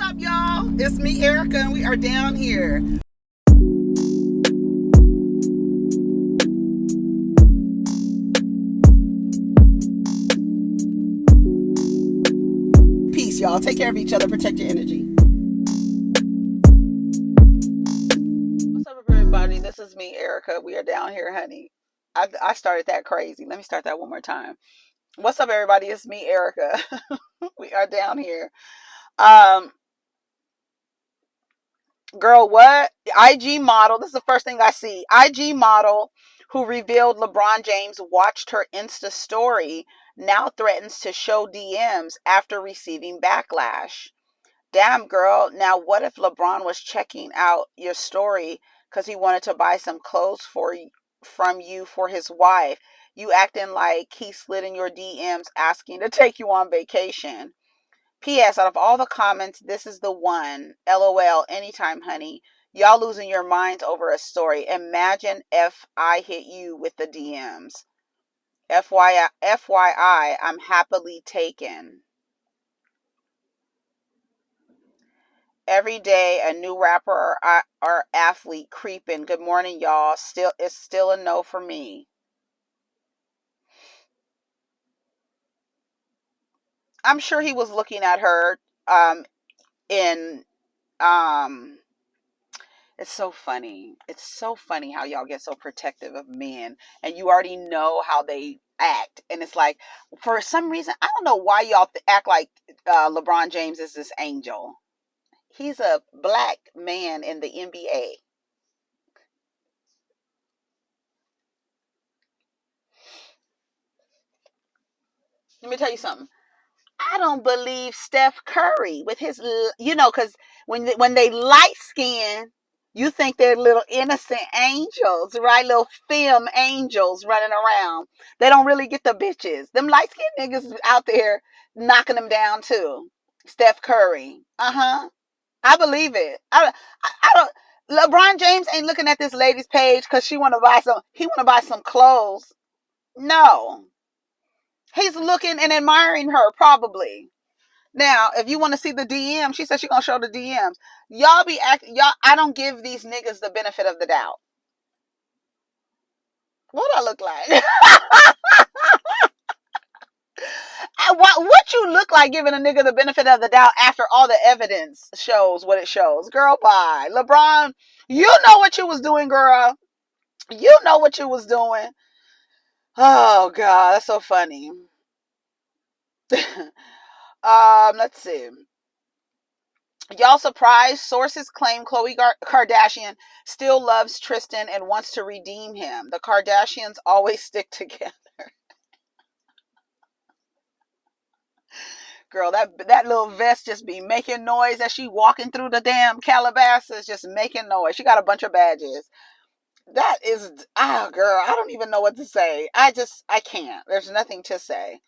up, y'all? It's me, Erica, and we are down here. Peace, y'all. Take care of each other. Protect your energy. What's up, everybody? This is me, Erica. We are down here, honey. I started that crazy. Let me start that one more time. What's up, everybody? It's me, Erica. We are down here. Girl, what? IG model. This is the first thing I see. IG model who revealed LeBron James watched her Insta story now threatens to show DMs after receiving backlash. Damn, girl. Now, what if LeBron was checking out your story because he wanted to buy some clothes from you for his wife? You acting like he slid in your DMs asking to take you on vacation. P.S. Out of all the comments, this is the one. LOL, anytime, honey. Y'all losing your minds over a story. Imagine if I hit you with the DMs. FYI, I'm happily taken. Every day, a new rapper or athlete creeping. Good morning, y'all. It's still a no for me. I'm sure he was looking at her in it's so funny. It's so funny how y'all get so protective of men and you already know how they act. And it's like, for some reason, I don't know why y'all act like LeBron James is this angel. He's a black man in the NBA. Let me tell you something. I don't believe Steph Curry with his, because when they light skin, you think they're little innocent angels, right? Little film angels running around. They don't really get the bitches. Them light skinned niggas out there knocking them down too. Steph Curry. I believe it. I don't. LeBron James ain't looking at this lady's page because he want to buy some clothes. No. He's looking and admiring her, probably. Now, if you want to see the DM, she said she's going to show the DMs. I don't give these niggas the benefit of the doubt. What I look like? What you look like giving a nigga the benefit of the doubt after all the evidence shows what it shows? Girl, bye. LeBron, you know what you was doing, girl. You know what you was doing. Oh, God, that's so funny. Let's see. Y'all surprised? Sources claim Khloe Kardashian still loves Tristan and wants to redeem him. The Kardashians always stick together. Girl, that little vest just be making noise as she walking through the damn Calabasas, just making noise. She got a bunch of badges. That is, girl, I don't even know what to say. I can't. There's nothing to say.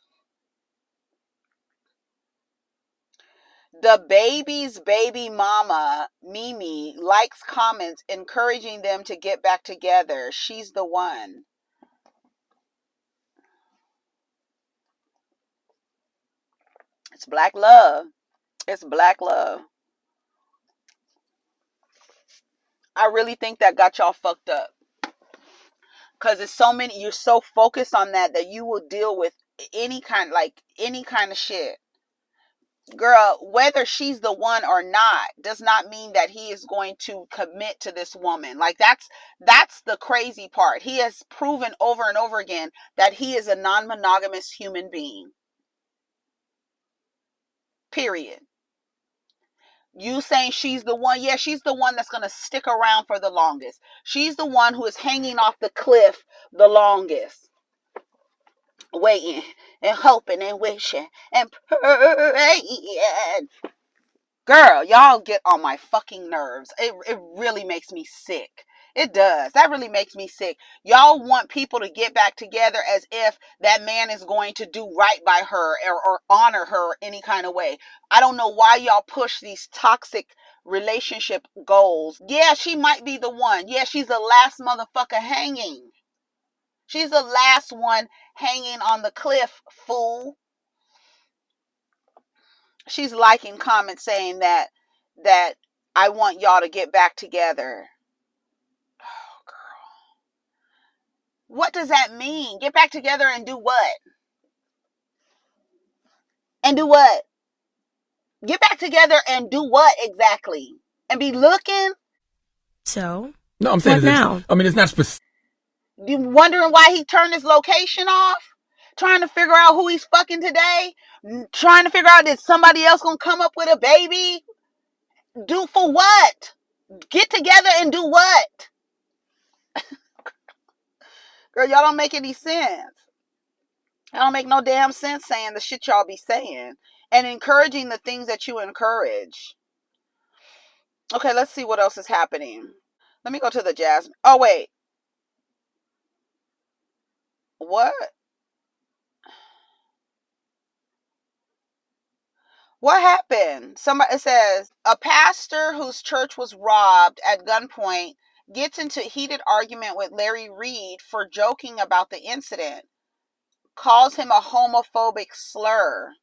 DuhBaby's baby mama, Mimi, likes comments encouraging them to get back together. She's the one. It's black love. It's black love. I really think that got y'all fucked up. Because it's so many, you're so focused on that you will deal with any kind of shit. Girl, whether she's the one or not does not mean that he is going to commit to this woman. Like that's the crazy part. He has proven over and over again that he is a non-monogamous human being. Period. You saying she's the one? Yeah, she's the one that's going to stick around for the longest. She's the one who is hanging off the cliff the longest. Waiting and hoping and wishing and praying. Girl, y'all get on my fucking nerves. It really makes me sick. It does. That really makes me sick. Y'all want people to get back together as if that man is going to do right by her or honor her any kind of way. I don't know why y'all push these toxic relationship goals. Yeah, she might be the one. Yeah, she's the last motherfucker hanging. She's the last one hanging on the cliff, fool. She's liking comments saying that that I want y'all to get back together. Oh, girl. What does that mean? Get back together and do what? And do what? Get back together and do what exactly? And be looking? So, no, I'm saying what now? I mean, it's not specific. You wondering why he turned his location off? Trying to figure out who he's fucking today? Trying to figure out that somebody else gonna come up with a baby? Do for what? Get together and do what? Girl, y'all don't make any sense. Y'all don't make no damn sense saying the shit y'all be saying and encouraging the things that you encourage. Okay, let's see what else is happening. Let me go to the Jasmine. Oh, wait. What? What happened? Somebody says a pastor whose church was robbed at gunpoint gets into heated argument with Larry Reed for joking about the incident. Calls him a homophobic slur.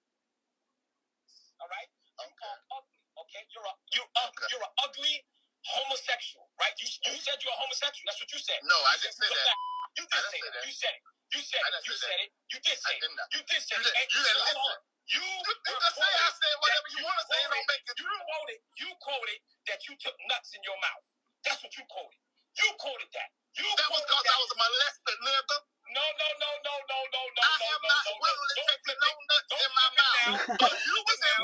All right? Okay, you're an ugly homosexual, right? You said you're a homosexual. That's what you said. No, I didn't say that. You did say that. You said it. You said it. You said it. You did say it. You did say it. You didn't listen. You just say I said whatever you want to say. Don't make it. You quoted that you took nuts in your mouth. That's what you quoted. You quoted that. That was because I was molested, nigga. No. I have not willingly taken no nuts in my mouth.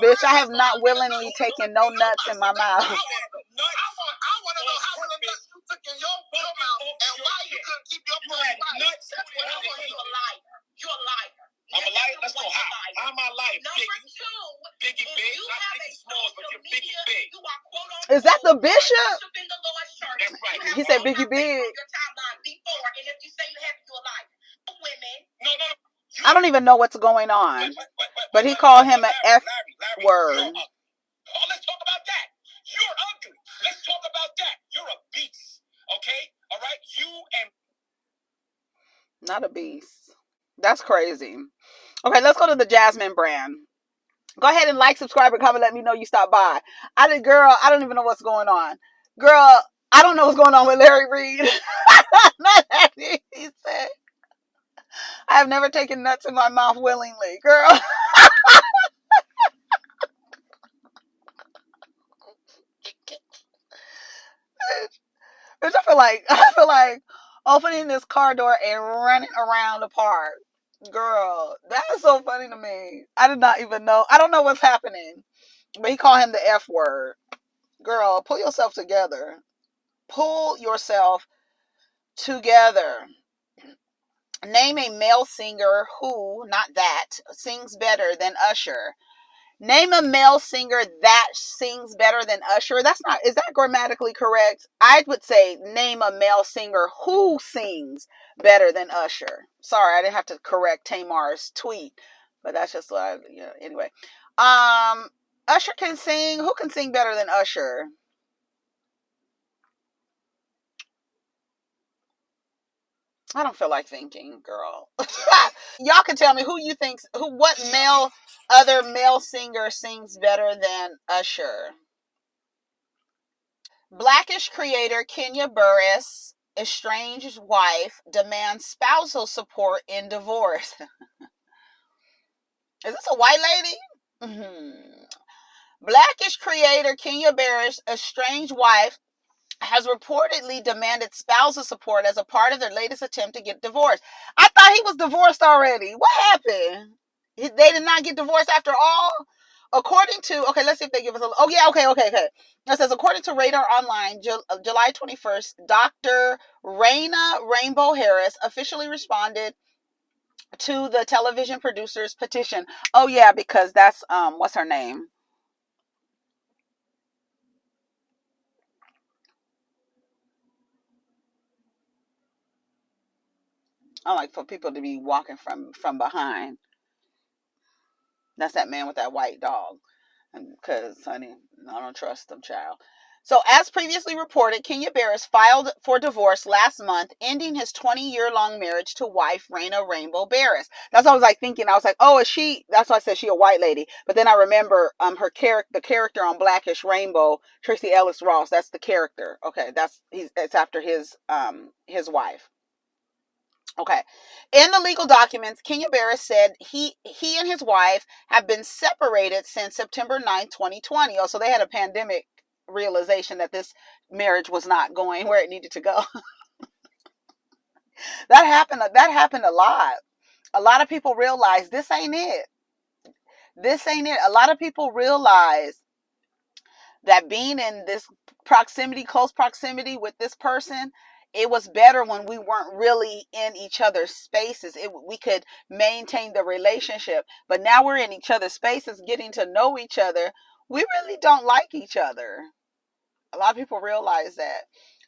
Bitch, I have not willingly taken no nuts in my mouth. I want to know how many nuts you took in your mouth and why you couldn't keep your mouth quiet. That's what I want to know. You're a liar. I'm a liar. Let's go. How am I lying? Biggie big, not Biggie small, but you're Biggie big. Is that the bishop? That's right. He said Biggie big. No. I don't even know what's going on. But he called him an F word. Oh, let's talk about that. You're ugly. Let's talk about that. You're a beast. Okay? All right? You and... Not a beast. That's crazy. Okay, let's go to the Jasmine brand. Go ahead and like, subscribe, and comment. Let me know you stopped by. I don't even know what's going on. Girl, I don't know what's going on with Larry Reed. He said, I have never taken nuts in my mouth willingly. Girl. Bitch, I feel like opening this car door and running around the park. Girl, that is so funny to me. I did not even know. I don't know what's happening. But he called him the F word. Girl, pull yourself together. Pull yourself together. Name a male singer who, not that, sings better than Usher. Name a male singer that sings better than Usher. Is that grammatically correct? I would say name a male singer who sings better than Usher. Sorry, I didn't have to correct Tamar's tweet, but that's just what anyway. Usher can sing. Who can sing better than Usher? I don't feel like thinking, girl. Y'all can tell me what other male singer sings better than Usher. Blackish creator Kenya Barris, estranged wife, demands spousal support in divorce. Is this a white lady? Mm-hmm. Blackish creator Kenya Barris, estranged wife, has reportedly demanded spousal support as a part of their latest attempt to get divorced. I thought he was divorced already. What happened? They did not get divorced after all? According to, let's see if they give us okay. It says, according to Radar Online, July 21st, Dr. Raina Rainbow Harris officially responded to the television producer's petition. Oh, yeah, because that's, what's her name? I like for people to be walking from behind. That's that man with that white dog. Because, honey, I don't trust them, child. So, as previously reported, Kenya Barris filed for divorce last month, ending his 20-year-long marriage to wife Raina Rainbow Barris. That's what I was like thinking. I was like, oh, is she? That's why I said she a white lady. But then I remember the character on Blackish Rainbow, Tracy Ellis Ross. That's the character. Okay, it's after his wife. Okay. In the legal documents, Kenya Barris said he and his wife have been separated since September 9th, 2020. Oh, so they had a pandemic realization that this marriage was not going where it needed to go. That happened a lot. A lot of people realize this ain't it. This ain't it. A lot of people realize that being in this close proximity with this person, it was better when we weren't really in each other's spaces. We could maintain the relationship. But now we're in each other's spaces, getting to know each other. We really don't like each other. A lot of people realize that.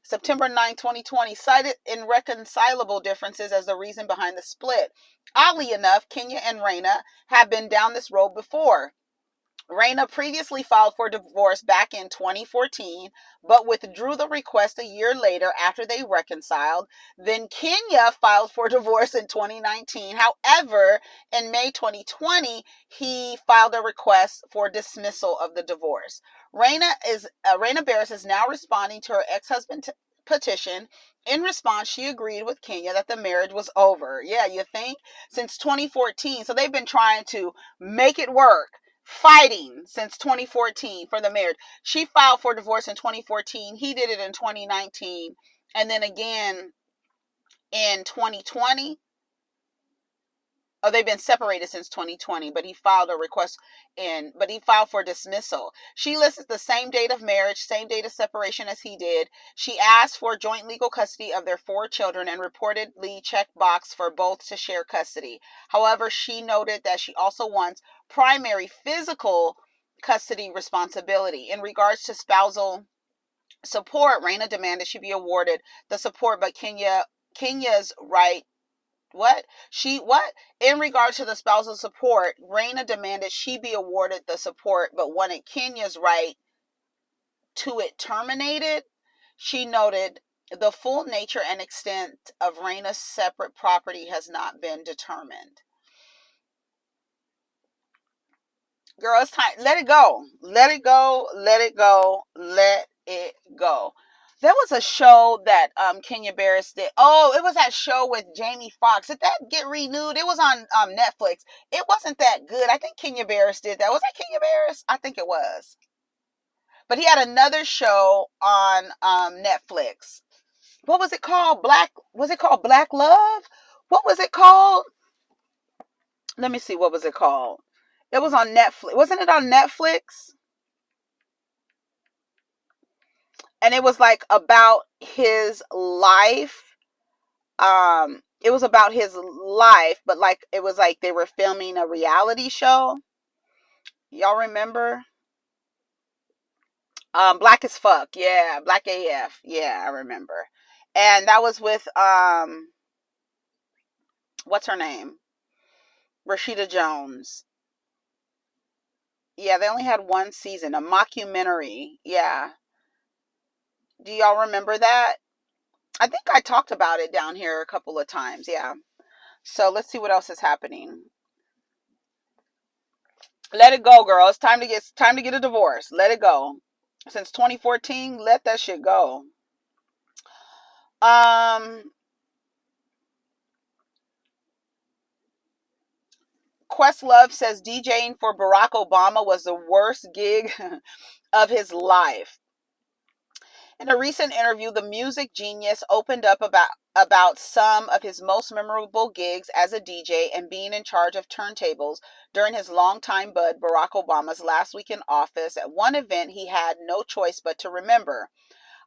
September 9, 2020, cited irreconcilable differences as the reason behind the split. Oddly enough, Kenya and Raina have been down this road before. Raina previously filed for divorce back in 2014, but withdrew the request a year later after they reconciled. Then Kenya filed for divorce in 2019. However, in May 2020, he filed a request for dismissal of the divorce. Raina Barris is now responding to her ex-husband's petition. In response, she agreed with Kenya that the marriage was over. Yeah, you think? Since 2014. So they've been trying to make it work. Fighting since 2014 for the marriage. She filed for divorce in 2014. He did it in 2019. And then again in 2020. Oh, they've been separated since 2020, but he filed for dismissal. She listed the same date of marriage, same date of separation as he did. She asked for joint legal custody of their 4 children and reportedly checked box for both to share custody. However, she noted that she also wants primary physical custody responsibility. In regards to spousal support, Raina demanded she be awarded the support, but Kenya's right. In regards to the spousal support, Raina demanded she be awarded the support, but wanted Kenya's right to it terminated. She noted the full nature and extent of Raina's separate property has not been determined. Girl, it's time. Let it go. Let it go. Let it go. Let it go. There was a show that Kenya Barris did. Oh, it was that show with Jamie Foxx. Did that get renewed? It was on Netflix. It wasn't that good. I think Kenya Barris did that. Was that Kenya Barris? I think it was. But he had another show on Netflix. What was it called? Was it called Black Love? What was it called? Let me see. What was it called? It was on Netflix. Wasn't it on Netflix? And it was like about his life. It was about his life, but like it was like they were filming a reality show. Y'all remember? Black as Fuck. Yeah, Black AF. Yeah, I remember. And that was with what's her name? Rashida Jones. Yeah, they only had 1 season, a mockumentary. Yeah. Do y'all remember that? I think I talked about it down here a couple of times. Yeah. So let's see what else is happening. Let it go, girl. It's time to get a divorce. Let it go. Since 2014, let that shit go. QuestLove says DJing for Barack Obama was the worst gig of his life. In a recent interview, the music genius opened up about some of his most memorable gigs as a DJ and being in charge of turntables during his longtime bud Barack Obama's last week in office. At one event, he had no choice but to remember.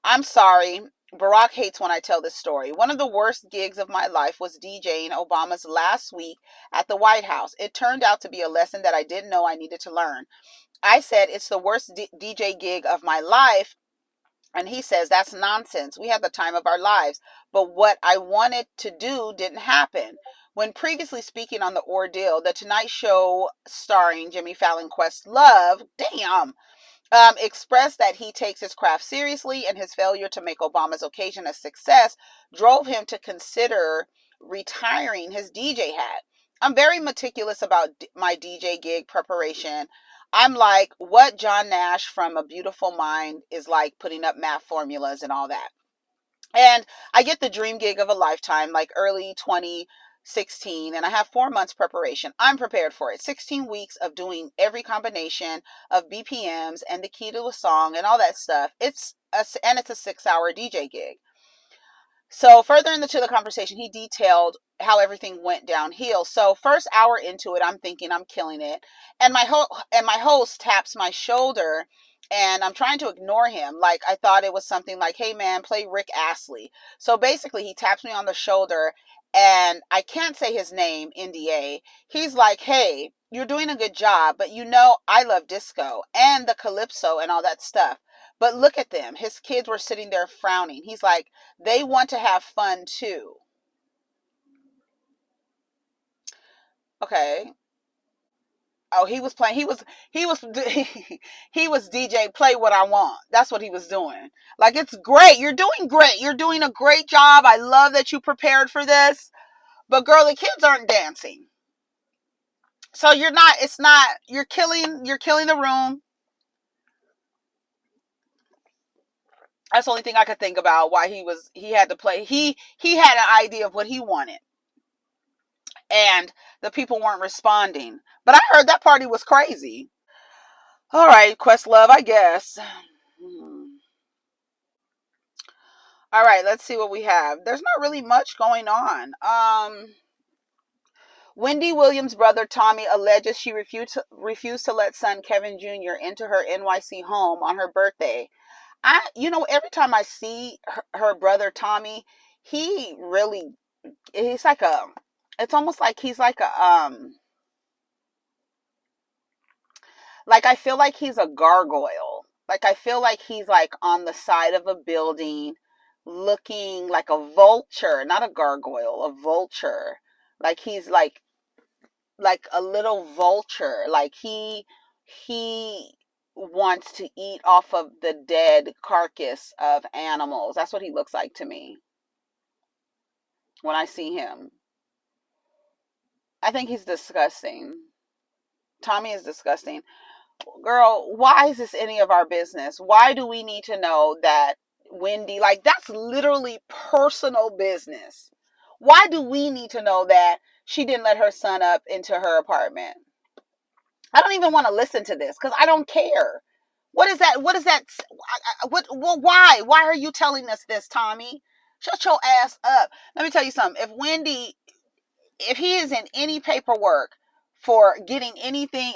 I'm sorry, Barack hates when I tell this story. One of the worst gigs of my life was DJing Obama's last week at the White House. It turned out to be a lesson that I didn't know I needed to learn. I said, it's the worst DJ gig of my life. And he says, that's nonsense. We had the time of our lives. But what I wanted to do didn't happen. When previously speaking on The Ordeal, The Tonight Show starring Jimmy Fallon, QuestLove, expressed that he takes his craft seriously, and his failure to make Obama's occasion a success drove him to consider retiring his DJ hat. I'm very meticulous about my DJ gig preparation. I'm like what John Nash from A Beautiful Mind is like, putting up math formulas and all that. And I get the dream gig of a lifetime, like early 2016, and I have 4 months preparation. I'm prepared for it. 16 weeks of doing every combination of BPMs and the key to a song and all that stuff. It's a 6-hour DJ gig. So further into the conversation, he detailed how everything went downhill. So first hour into it, I'm thinking I'm killing it, and my host taps my shoulder, and I'm trying to ignore him. Like I thought it was something like, "Hey man, play Rick Astley." So basically, he taps me on the shoulder, and I can't say his name, NDA. He's like, "Hey, you're doing a good job, but you know I love disco and the calypso and all that stuff. But look at them. His kids were sitting there frowning." He's like, "They want to have fun too." Okay. Oh, he was playing. He was he was DJ play what I want. That's what he was doing. Like, it's great. You're doing great. You're doing a great job. I love that you prepared for this. But girl, the kids aren't dancing. So you're killing the room. That's the only thing I could think about why he had to play. He had an idea of what he wanted, and the people weren't responding. But I heard that party was crazy. All right, QuestLove, I guess. All right, let's see what we have. There's not really much going on. Wendy Williams' brother Tommy alleges she refused to let son Kevin Jr. into her NYC home on her birthday. Every time I see her brother Tommy, he's like it's almost like he's like like I feel like he's a gargoyle. Like I feel like he's like on the side of a building looking like a vulture, not a gargoyle, a vulture. Like he's like a little vulture. Like he wants to eat off of the dead carcass of animals. That's what he looks like to me when I see him. I think he's disgusting. Tommy is disgusting. Girl, why is this any of our business? Why do we need to know that Wendy, like, that's literally personal business. Why do we need to know that she didn't let her son up into her apartment? I don't even want to listen to this because I don't care. What is that? Why? Why are you telling us this, Tommy? Shut your ass up. Let me tell you something. If he is in any paperwork for getting anything,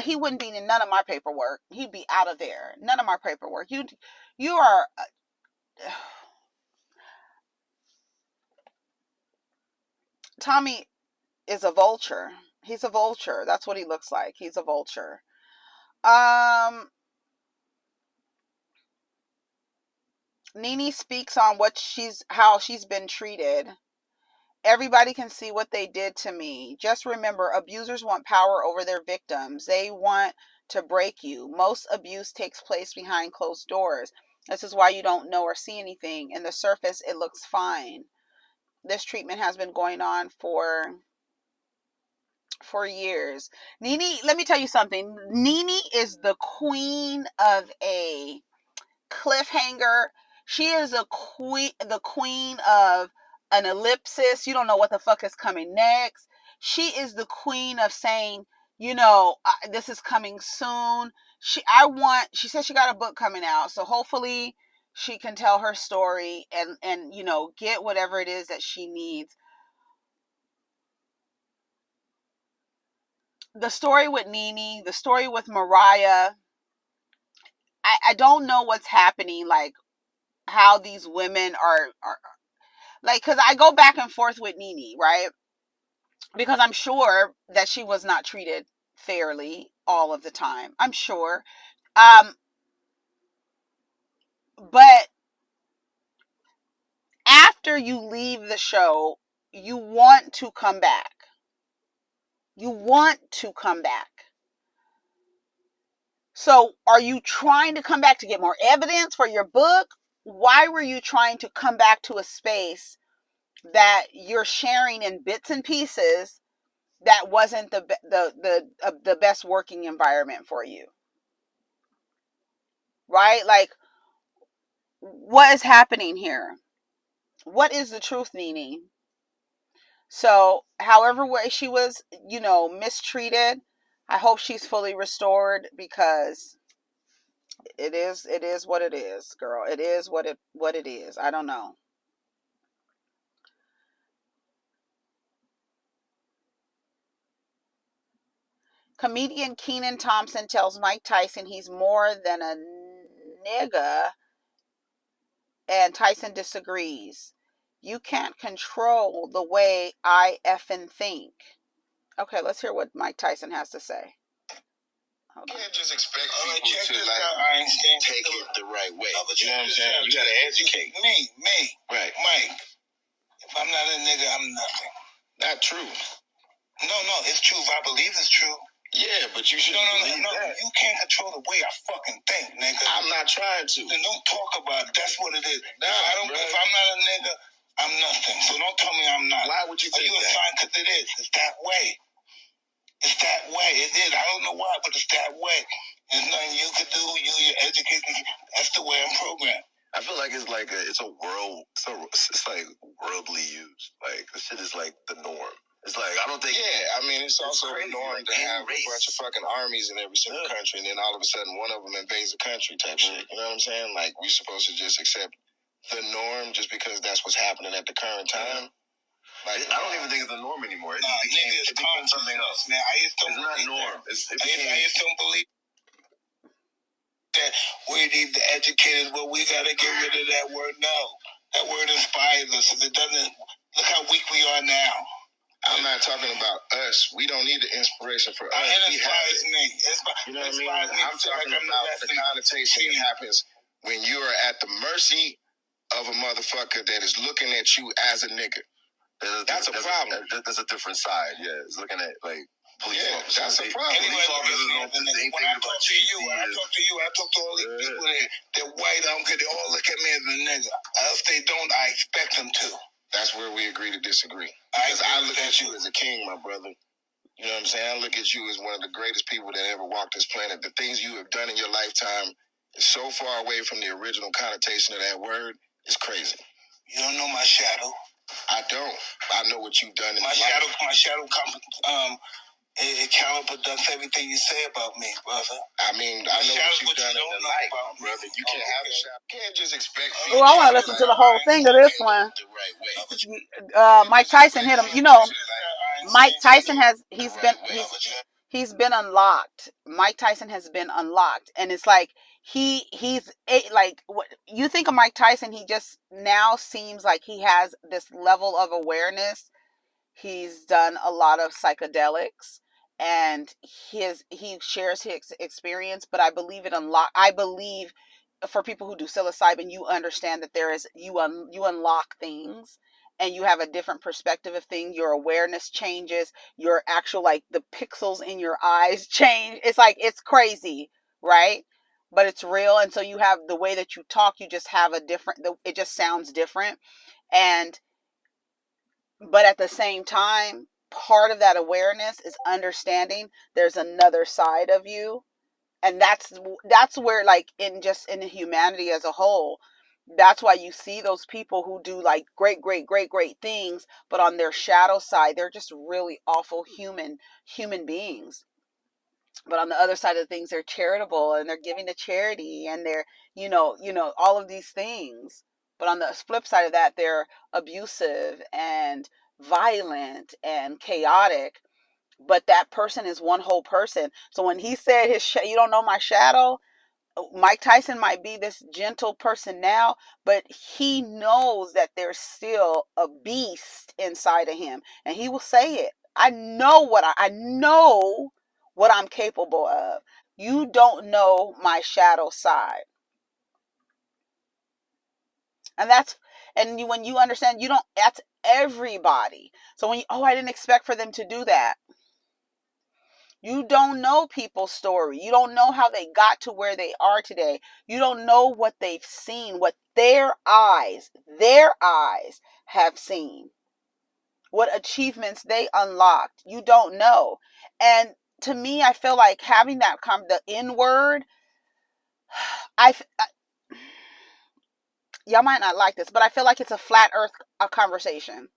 he wouldn't be in none of my paperwork. He'd be out of there. None of my paperwork. You are Tommy is a vulture. He's a vulture. That's what he looks like. He's a vulture. NeNe speaks on how she's been treated. Everybody can see what they did to me. Just remember, abusers want power over their victims. They want to break you. Most abuse takes place behind closed doors. This is why you don't know or see anything. In the surface, it looks fine. This treatment has been going on for years. NeNe, let me tell you something. NeNe is the queen of a cliffhanger. She is the queen of an ellipsis. You don't know what the fuck is coming next. She is the queen of saying, this is coming soon. She said she got a book coming out, so hopefully she can tell her story and get whatever it is that she needs. The story with NeNe, the story with Mariah, I don't know what's happening, like how these women are like, because I go back and forth with NeNe, right? Because I'm sure that she was not treated fairly all of the time. I'm sure. But after you leave the show, you want to come back. You want to come back. So are you trying to come back to get more evidence for your book? Why were you trying to come back to a space that you're sharing in bits and pieces that wasn't the best working environment for you? Right? Like, what is happening here? What is the truth, NeNe? So, however way she was, mistreated, I hope she's fully restored, because it is what it is, girl. It is what it is. I don't know. Comedian Kenan Thompson tells Mike Tyson he's more than a nigga, and Tyson disagrees. You can't control the way I effing think. Okay, let's hear what Mike Tyson has to say. You can't just expect people to take it the right way. You know what I'm saying? You gotta educate. Me. Right. Mike, if I'm not a nigga, I'm nothing. Not true. No, it's true. If I believe it's true. Yeah, but you should believe that. You can't control the way I fucking think, nigga. I'm not trying to. Then don't talk about it. That's what it is. Nah, if I'm not a nigga, I'm nothing. So don't tell me I'm not. Why would you think that? Are you a sign? Because it is. It's that way. It's that way. It is. I don't know why, but it's that way. There's nothing you can do. You're educated. That's the way I'm programmed. I feel like it's like it's like worldly used. Like this shit is like the norm. It's like, I don't think... Yeah, I mean, it's also the norm to have a bunch of fucking armies in every single country, and then all of a sudden one of them invades the country type shit. You know what I'm saying? Like, we're supposed to just accept the norm just because that's what's happening at the current time. Like, I don't even think it's the norm anymore. It became something else. Man, I just don't believe norm. I just don't believe that we need the educated, but we gotta get rid of that word now. That word inspires us. If it doesn't, look how weak we are now. I'm not talking about us. We don't need the inspiration for us. We have it. You know what I mean? I'm talking about the connotation that happens when you are at the mercy of a motherfucker that is looking at you as a nigga. That's a problem. There's a different side. Yeah, it's looking at like police officers. That's a problem. Police officers don't think about JC. When I talk to you, I talk to all these people that white. They all look at me as a nigga. If they don't, I expect them to. That's where we agree to disagree. Because I look at you as a king, my brother. You know what I'm saying? I look at you as one of the greatest people that ever walked this planet. The things you have done in your lifetime is so far away from the original connotation of that word. It's crazy. You don't know my shadow. I don't. I know what you've done in my life. My shadow it counterproducts everything you say about me, brother. I mean, I know what you've done in the life, brother. You can't have a shadow. You can't just expect. Well, I want to listen to the whole thing of this one. Mike Tyson hit him. You know, Mike Tyson he's been unlocked. Mike Tyson has been unlocked, and it's like he's like, what you think of Mike Tyson, he just now seems like he has this level of awareness. He's done a lot of psychedelics, and he shares his experience, but I believe for people who do psilocybin, you understand that you unlock things, and you have a different perspective of things. Your awareness changes. Your actual, like, the pixels in your eyes change. It's like, it's crazy, right? But it's real. And so you have the way that you talk, you just have it just sounds different. But at the same time, part of that awareness is understanding there's another side of you. And that's where, like, in humanity as a whole, that's why you see those people who do like great things, but on their shadow side, they're just really awful human beings. But on the other side of things, they're charitable, and they're giving to charity, and they're, all of these things. But on the flip side of that, they're abusive and violent and chaotic. But that person is one whole person. So when he said you don't know my shadow, Mike Tyson might be this gentle person now, but he knows that there's still a beast inside of him, and he will say it. I know what I'm capable of. You don't know my shadow side. And when you understand, that's everybody. So I didn't expect for them to do that. You don't know people's story. You don't know how they got to where they are today. You don't know what they've seen, what their eyes have seen, what achievements they unlocked. You don't know. And to me, I feel like having that the N word, y'all might not like this, but I feel like it's a flat earth conversation.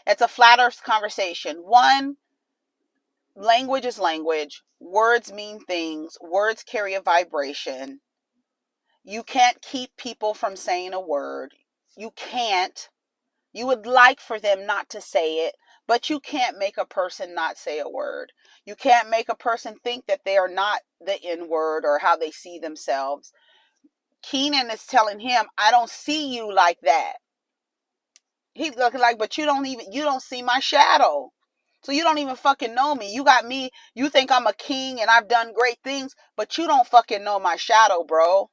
It's a flat earth conversation. One, language is language. Words mean things. Words carry a vibration. You can't keep people from saying a word. You can't. You would like for them not to say it, but you can't make a person not say a word. You can't make a person think that they are not the N word or how they see themselves. Kenan is telling him, I don't see you like that. He's looking like, but you don't see my shadow. So you don't even fucking know me. You got me. You think I'm a king and I've done great things, but you don't fucking know my shadow, bro.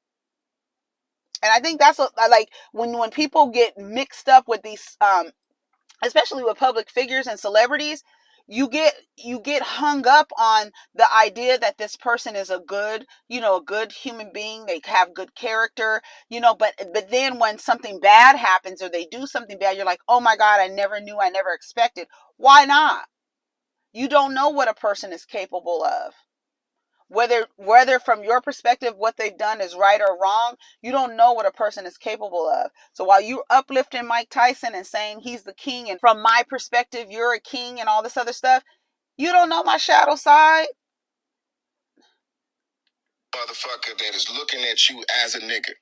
And I think that's like when people get mixed up with these, especially with public figures and celebrities, you get hung up on the idea that this person is a good human being. They have good character, but then when something bad happens or they do something bad, you're like, oh my God, I never knew, I never expected. Why not? You don't know what a person is capable of. Whether from your perspective what they've done is right or wrong, you don't know what a person is capable of. So while you're uplifting Mike Tyson and saying he's the king, and from my perspective you're a king and all this other stuff, you don't know my shadow side. Motherfucker that is looking at you as a nigga.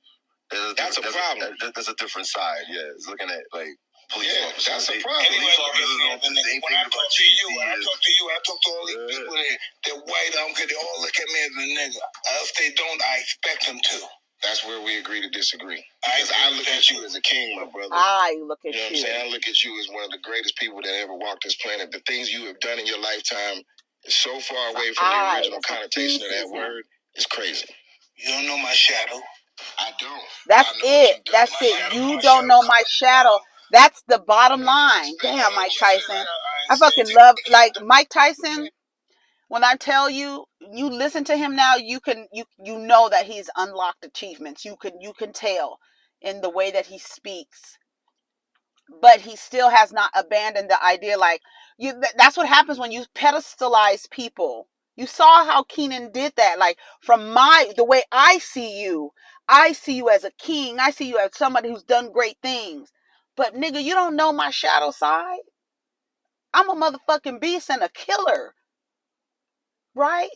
That's a problem. That's a different side. Yeah, it's looking at like police officers. That's a problem. When I talk to you, I talk to all these people that white. I don't care. They all look at me as a nigga. If they don't, I expect them to. That's where we agree to disagree. Because I look at you as a king, my brother. I look at you. Know what I'm saying? I look at you as one of the greatest people that ever walked this planet. The things you have done in your lifetime is so far away from the original connotation of that word. It's crazy. You don't know my shadow. I don't. That's it. That's it. You don't know my shadow. That's the bottom line. Damn, Mike Tyson. I fucking love, like, Mike Tyson. When I tell you, you listen to him now, you know that he's unlocked achievements. You can tell in the way that he speaks. But he still has not abandoned the idea, like, that's what happens when you pedestalize people. You saw how Kenan did that. Like, from the way I see you as a king. I see you as somebody who's done great things. But nigga, you don't know my shadow side. I'm a motherfucking beast and a killer. Right?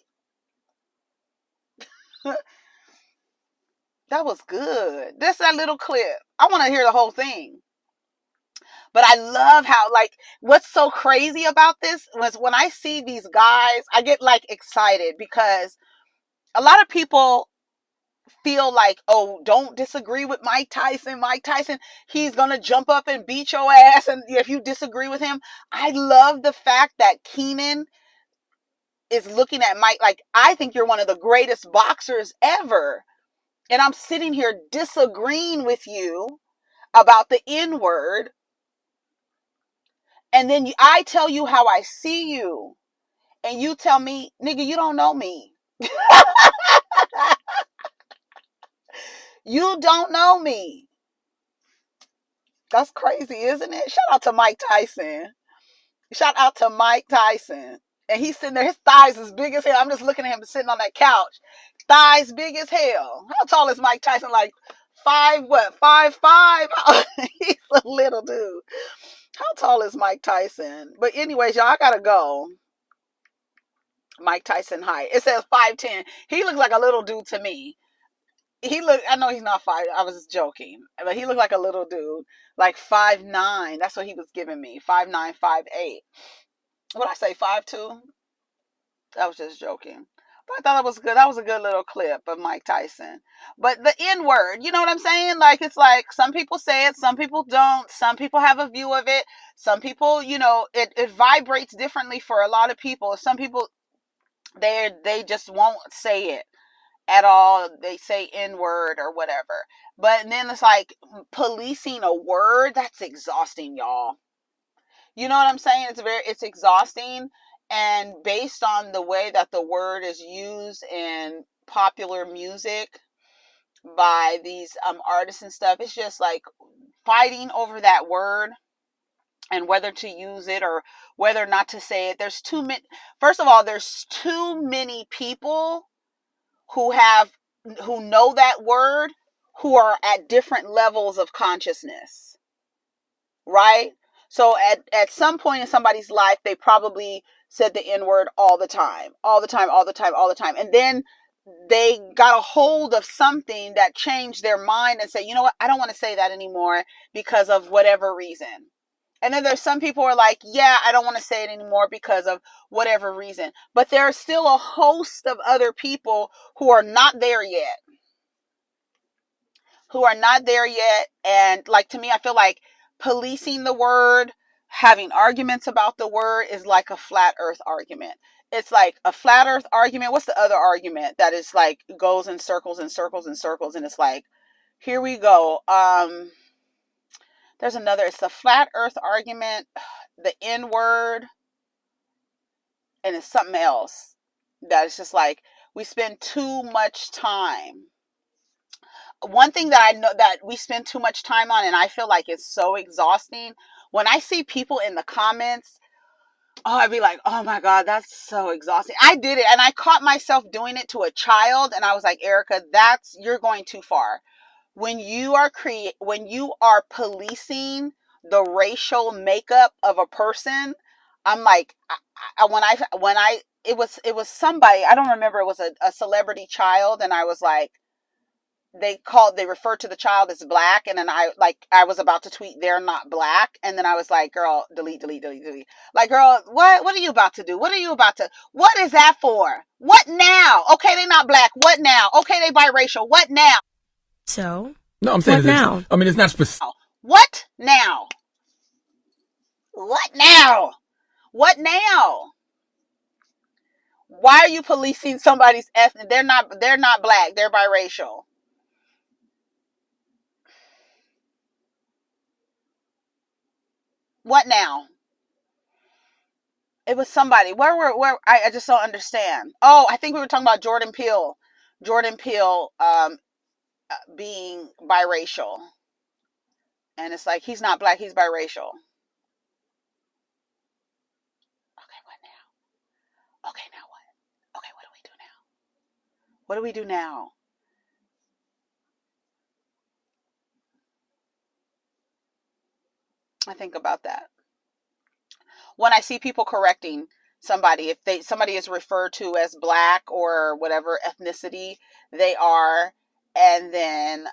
That was good. That's that little clip. I want to hear the whole thing. But I love how, like, what's so crazy about this was when I see these guys, I get like excited because a lot of people feel like, oh, don't disagree with Mike Tyson. Mike Tyson, he's going to jump up and beat your ass. And if you disagree with him, I love the fact that Kenan is looking at Mike like, I think you're one of the greatest boxers ever. And I'm sitting here disagreeing with you about the N word. And then I tell you how I see you. And you tell me, nigga, you don't know me. You don't know me. That's crazy, isn't it? Shout out to Mike Tyson. Shout out to Mike Tyson. And he's sitting there, his thighs as big as hell. I'm just looking at him sitting on that couch. Thighs big as hell. How tall is Mike Tyson? Like 5'5"? He's a little dude. How tall is Mike Tyson? But anyways, y'all, I gotta go. Mike Tyson height. It says 5'10". He looks like a little dude to me. I know he's not 5. I was just joking. But he looked like a little dude. Like 5'9". That's what he was giving me. 5'9", 5'8". What I say, 5'2"? I was just joking. But I thought it was good. That was a good little clip of Mike Tyson. But the N word, you know what I'm saying? Like, it's like some people say it, some people don't. Some people have a view of it. Some people, it vibrates differently for a lot of people. Some people, they just won't say it at all. They say N word or whatever. But then it's like policing a word. That's exhausting, y'all. You know what I'm saying? It's exhausting. And based on the way that the word is used in popular music by these artists and stuff, it's just like fighting over that word and whether to use it or whether not to say it. There's too many. First of all, there's too many people who know that word, who are at different levels of consciousness, right? So at some point in somebody's life, they probably said the N-word all the time. And then they got a hold of something that changed their mind and said, you know what, I don't want to say that anymore because of whatever reason. And then there's some people who are like, yeah, I don't want to say it anymore because of whatever reason. But there are still a host of other people who are not there yet. And like, to me, I feel like policing the word, having arguments about the word is like a flat earth argument. It's like a flat earth argument. What's the other argument that is like goes in circles and circles and circles? And it's like, here we go. There's another, it's the flat earth argument, the N word, and it's something else that is just like, we spend too much time. One thing that I know that we spend too much time on, and I feel like it's so exhausting, when I see people in the comments, I'd be like, oh my God, that's so exhausting. I did it, and I caught myself doing it to a child, and I was like, Erica, you're going too far. When you are policing the racial makeup of a person, I'm like, it was somebody, I don't remember, it was a celebrity child, and I was like, they referred to the child as black, and then I was about to tweet, they're not black, and then I was like, girl, delete. Like, girl, what are you about to do? What is that for? What now? Okay, they're not black. What now? Okay, they biracial. What now? So, no, I'm saying, what now? I mean, it's not specific. What now? Why are you policing somebody's ethnic? They're not black. They're biracial. What now? It was somebody. Where I just don't understand. Oh, I think we were talking about Jordan Peele. Being biracial. And it's like, he's not black, he's biracial. Okay, what now? Okay, now what? Okay, what do we do now? What do we do now? I think about that. When I see people correcting somebody, if somebody is referred to as black or whatever ethnicity they are, and then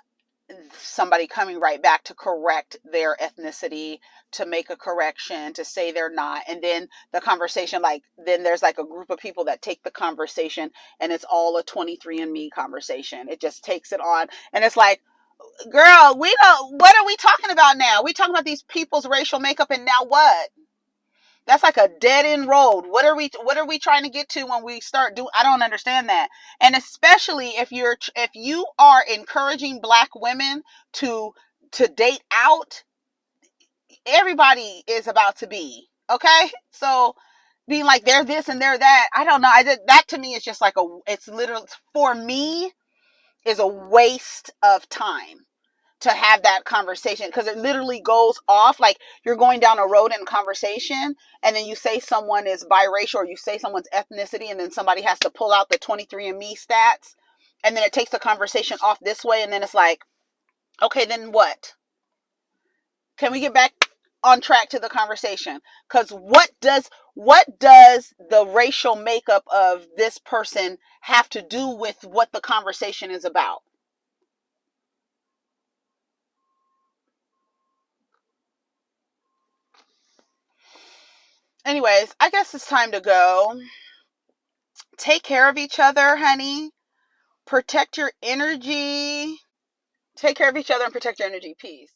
somebody coming right back to correct their ethnicity, to make a correction, to say they're not, and then the conversation, like, then there's like a group of people that take the conversation and it's all a 23andMe conversation. It just takes it on, and it's like, girl, what are we talking about now? We talking about these people's racial makeup, and now what? That's like a dead end road. What are we trying to get to when we start doing? I don't understand that. And especially if you are encouraging black women to date out, everybody is about to be, okay? So being like, they're this and they're that, I don't know. That to me is just like it's literally, for me, is a waste of time to have that conversation, because it literally goes off like you're going down a road in conversation, and then you say someone is biracial, or you say someone's ethnicity, and then somebody has to pull out the 23andMe stats, and then it takes the conversation off this way, and then it's like, okay, then what? Can we get back on track to the conversation? Because what does the racial makeup of this person have to do with what the conversation is about? Anyways, I guess it's time to go. Take care of each other, honey. Protect your energy. Take care of each other and protect your energy. Peace.